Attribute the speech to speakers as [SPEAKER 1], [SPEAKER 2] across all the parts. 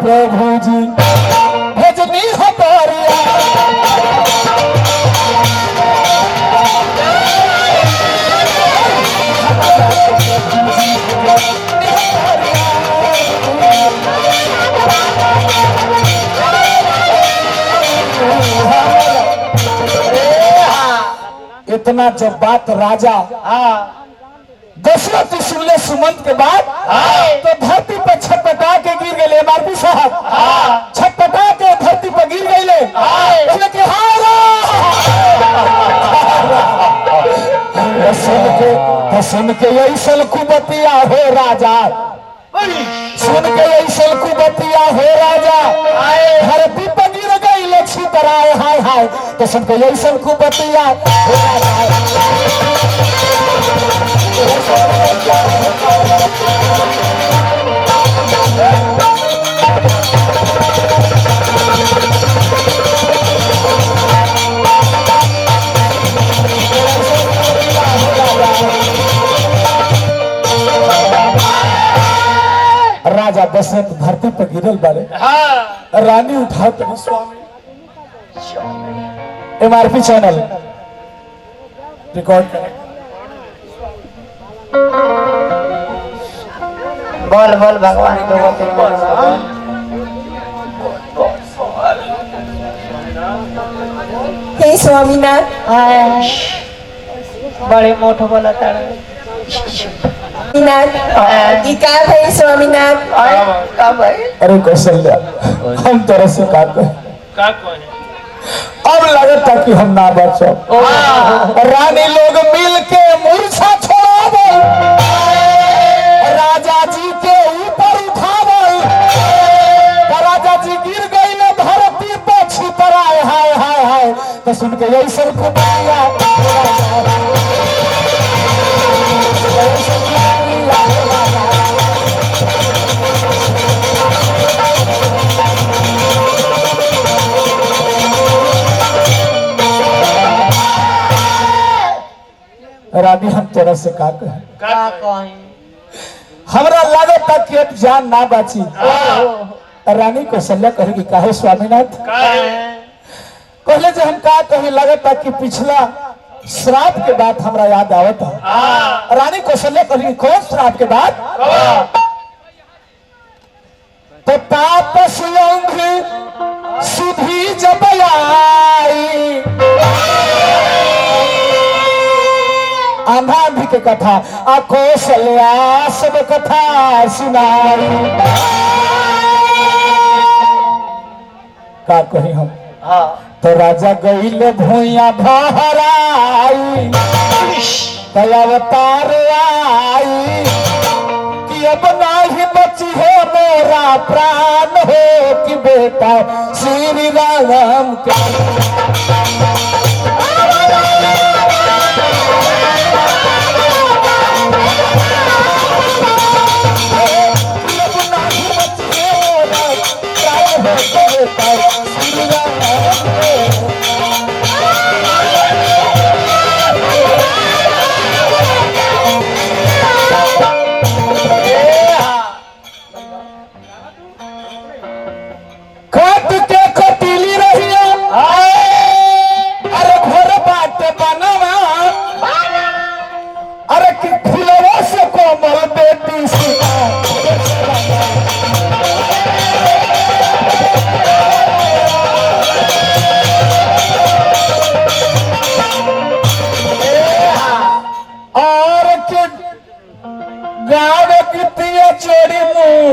[SPEAKER 1] प्रभु जी भजनी हमारिया इतना जब बात राजा दशरथ सुनले सुमंत के बाद तो धरती पर छटपटा के गिर गए एमआरपी साहब छटपटा के धरती पर गिर गए सुन के ऐसल कुबतिया हो राजा सुन के ऐसल कुबतिया हो राजा धरती पर गिर गई लक्ष्मी तराए हाय हाय तो सुन के ऐसल कुबतिया हो राजा राजा दशरथ धरती पर गिरल बारे रानी उठाओ तो स्वामी एमआरपी चैनल रिकॉर्ड करें
[SPEAKER 2] बोल बोल भगवान
[SPEAKER 3] हे स्वामीनाथ
[SPEAKER 2] बड़े मोट बोला
[SPEAKER 3] स्वामीनाथ
[SPEAKER 1] अरे कौशल्या हम तरह से का अब लगता कि हम ना बचो रानी लोग मिल के मूर्छा छोड़ावो राजा जी के ऊपर उठावो राजा जी गिर गई न धरती पर छितराए हाय हाय हाय तो सुन के यही सब कुटिया रानी हम तरह से का कहे हमरा लगे तक कि अब जान ना बाची रानी कौशल्या कहेगी काहे स्वामीनाथ कहले जो हम का कहे लगे तक कि पिछला श्राप के बाद हमरा याद आवता रानी कौशल्या कहेगी कौन श्राप के बाद तो तापस सुधी जब आई आंधा भी के कथा आ कौशल्या सब कथा सुनाई का कही हम तो राजा गईले भूया भराई अवतार आई कि अब नाही बची है मेरा प्राण हो कि बेटा श्री राम के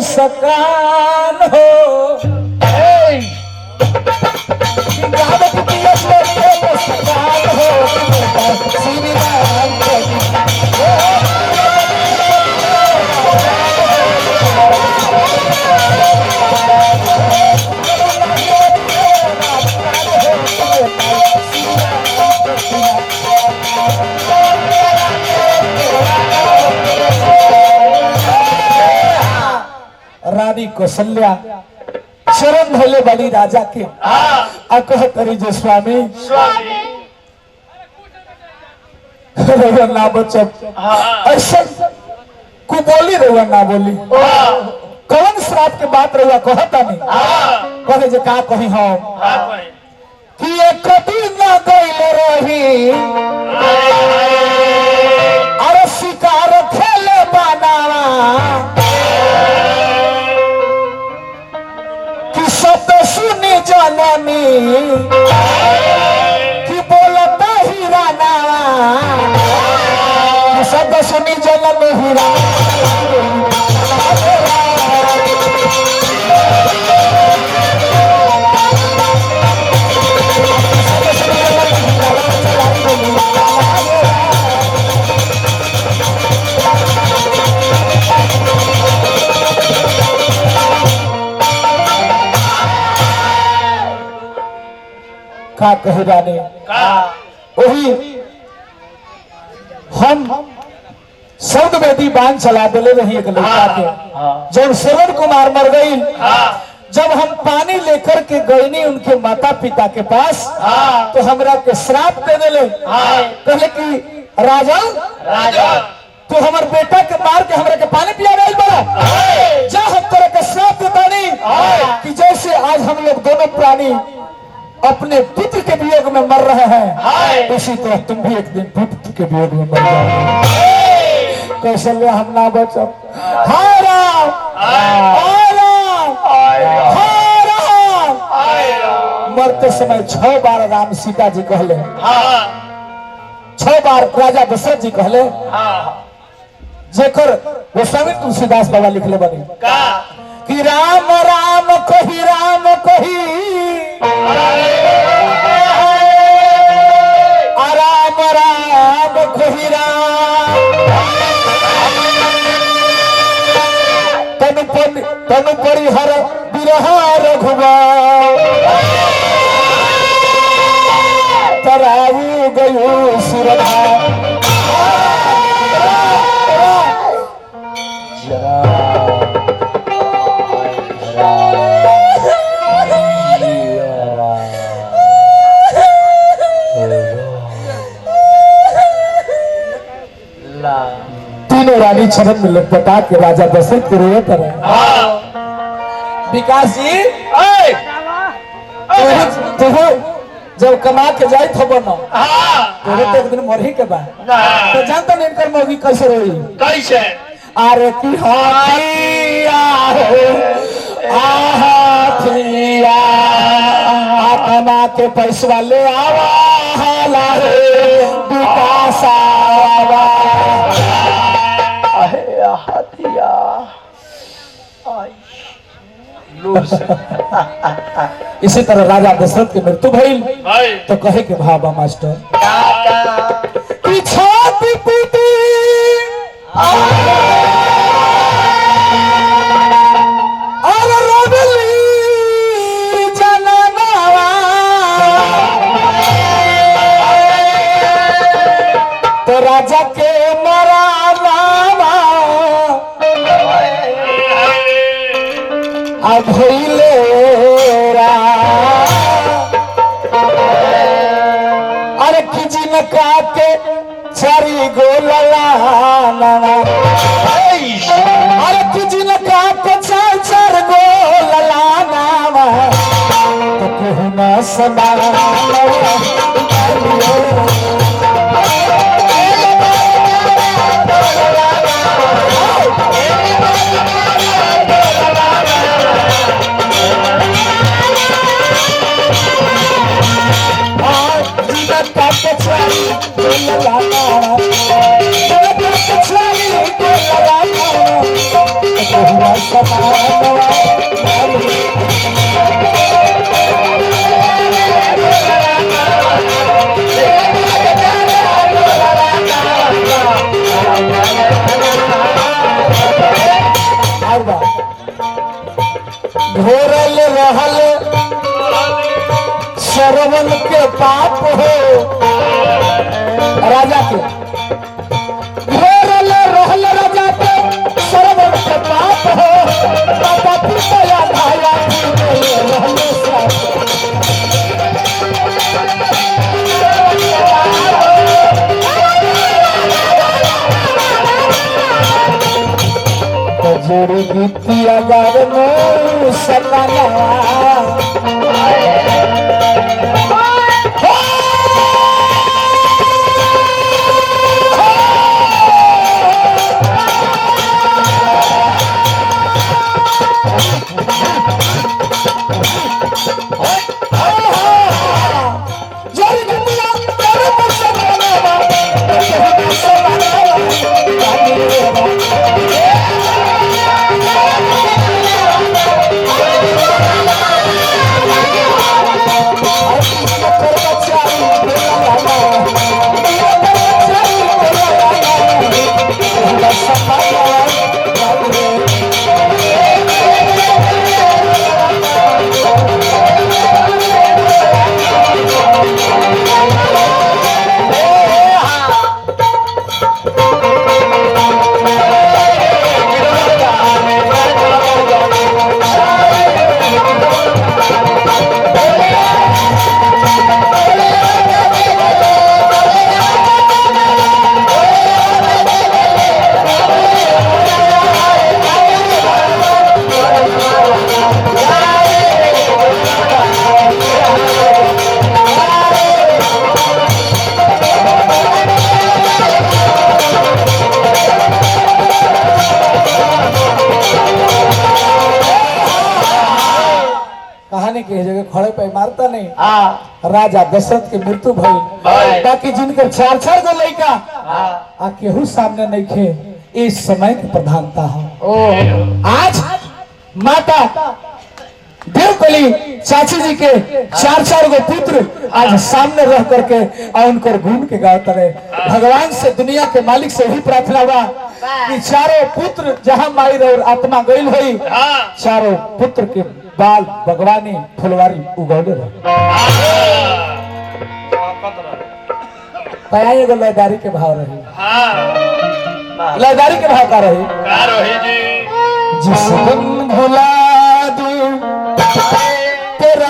[SPEAKER 1] सकान हो सकान हो श्री राम रानी कौशल्या शरण भोले बली राजा के अकह करी जो स्वामी ना बचब ऐसा कुबोली रहुआ ना बोली कौन श्राप के बात रहुआ कहता नहीं कहे जे का कही हम कि एक दिन न गइल रही अरे शिकार खेले बनावा कि शब्द सुनी जननी कि बोलता हीरा नावा कि शब्द सुनी जननी हीरा का कहे रानी वही हम शब्द वेदी बांध चला दिले रही एक लड़का के जब श्रवण कुमार मर गई जब हम पानी लेकर के गईनी उनके माता पिता के पास तो हमरा के श्राप दे दिले कहले कि राजा तो हमारे बेटा के मार के हमरा के पानी पिया गई बड़ा जा हम तरह के श्राप देता नहीं कि जैसे आज हम लोग दोनों प्राणी अपने पुत्र के वियोग में मर रहे हैं उसी तरह तुम भी एक दिन पुत्र के वियोग में मर जाओगे कौशल्य हम ना बचो हाय राम मरते समय 6 बार राम सीता जी कहले 6 बार राजा दशरथ जी कहले जेकर गोस्वामी तुलसीदास बाबा लिखले बनी कि राम राम कही राम कही राम राम कही राम तनु परिहर बिरहा रघुवा तराऊ गयो सुरधा तीनों रानी छनन में लटपटा के राजा दशरथ के रोए पर विकास जी तो जब कमा के जाए थे बनो तो एक दिन मरही के बाद तो जानता नहीं इनकर मौगी कैसे रोई
[SPEAKER 3] कैसे
[SPEAKER 1] अरे की हाथिया कमा के पैसा ले आवा हाला विकास आवा
[SPEAKER 2] हाथिया
[SPEAKER 1] इसी तरह राजा दशरथ की मृत्यु भइल तो कहे के भाबा मास्टर कि छाती पीटी और रोबली जननावा तो राजा के भइले अरे किजी न काके चारी गोलला अरे किजी न काके चार गोलला नावा तो कहू न सदा घोरल रहल श्रवण के पाप हो राजा के घोरल रहल राजा के श्रवण के पाप हो बाबा पिता भाया जोड़ी गीतिया गावनो सपना कहानी की जगह खड़े पे मारता नहीं। राजा दशरथ की मृत्यु भई, बाकी जिनकर चार चार गो लड़का आ केहू सामने नहीं खे, इस समय की प्रधानता है। आज माता देवकली चाची जी के चार चार गो पुत्र आज सामने रह करके और उनकर गुण के गाते रहे। भगवान से, दुनिया के मालिक से ही प्रार्थना हुआ कि चारों पुत्र जहाँ माई और आत्मा गईल हुई, चारों पुत्र के बाल भगवानी फुलवारी उगौले रहे। पयाई एगो लयदारी के भाव रही, लयदारी के भाव का रही। जिस दिन भुला